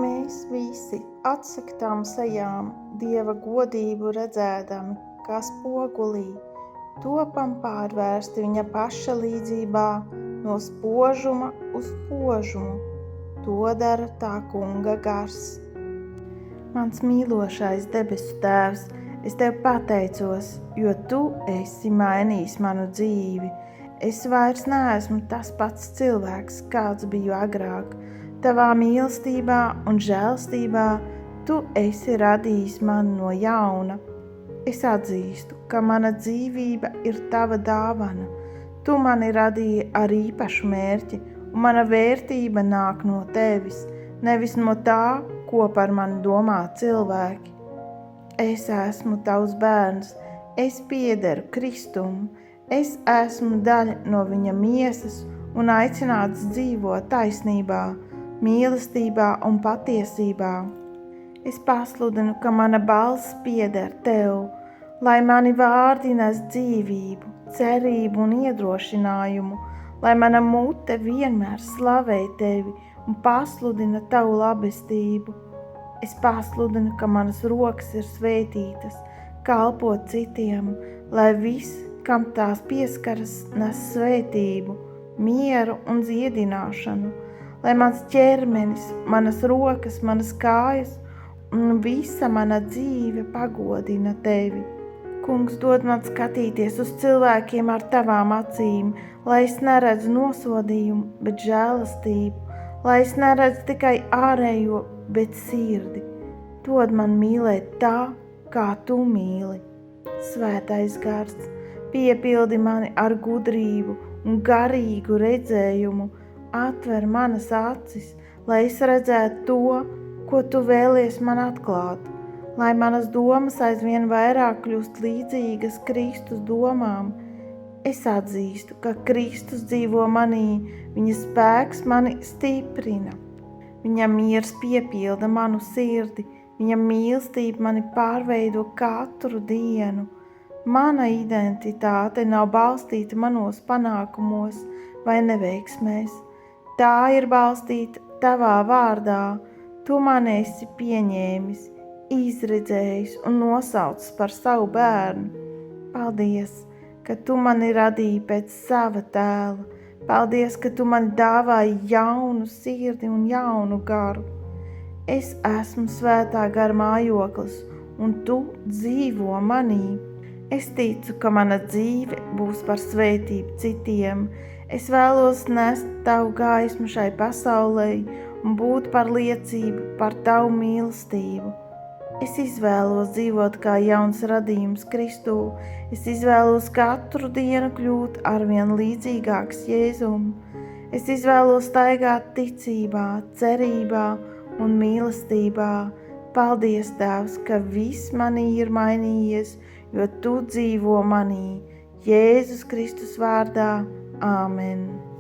mēs visi atsaktām sejām Dieva godību redzēdami, kā spogulī, topam pārvērsti viņa paša līdzībā no spožuma uz spožumu. To dara tā kunga gars. Mans mīlošais debesu Tēvs, es Tev pateicos, jo Tu esi mainījis manu dzīvi. Es vairs neesmu tas pats cilvēks, kāds biju agrāk. Tavā mīlestībā un žēlstībā Tu esi radījis mani no jauna. Es atzīstu, ka mana dzīvība ir Tava dāvana. Tu mani radīji ar īpašu mērķi, un mana vērtība nāk no Tevis, nevis no tā, ko par mani domā cilvēki. Es esmu Tavs bērns, es piederu Kristum, es esmu daļa no viņa miesas un aicināts dzīvot taisnībā, mīlestībā un patiesībā. Es pasludinu, ka mana balss pieder Tev, lai mani vārdi nes dzīvību, cerību un iedrošinājumu, lai mana mute vienmēr slavē Tevi un pasludina Tavu labestību. Es pasludinu, ka manas rokas ir svētītas, kalpot citiem, lai viss, kam tās pieskaras, nes svētību, mieru un dziedināšanu, lai mans ķermenis, manas rokas, manas kājas un visa mana dzīve pagodina Tevi. Kungs, dod man skatīties uz cilvēkiem ar Tavām acīm, lai es neredzu nosodījumu, bet žēlastību, lai es neredzu tikai ārējo, bet sirdi. Dod man mīlēt tā, kā Tu mīli. Svētais gars, piepildi mani ar gudrību un garīgu redzējumu, atver manas acis, lai es redzētu to, ko Tu vēlies man atklāt, lai manas domas aizvien vairāk kļūst līdzīgas Kristus domām. Es atzīstu, ka Kristus dzīvo manī, viņa spēks mani stiprina. Viņa miers piepilda manu sirdi, viņa mīlestība mani pārveido katru dienu. Mana identitāte nav balstīta manos panākumos vai neveiksmēs. Tā ir balstīta Tavā vārdā. Tu mani esi pieņēmis, izredzējis un nosaucis par savu bērnu. Paldies, ka Tu mani radīji pēc sava tēla. Paldies, ka Tu mani dāvāji jaunu sirdi un jaunu garu. Es esmu svētā gara mājoklis, un Tu dzīvo manī. Es ticu, ka mana dzīve būs par svētību citiem. Es vēlos nest Tavu gaismu šai pasaulē un būt par liecību par Tavu mīlestību. Es izvēlos dzīvot kā jauns radījums Kristū. Es izvēlos katru dienu kļūt arvien līdzīgāks Jēzum. Es izvēlos staigāt ticībā, cerībā un mīlestībā. Paldies, Tēvs, ka viss manī ir mainījies, jo Tu dzīvo manī. Jēzus Kristus vārdā. Āmen.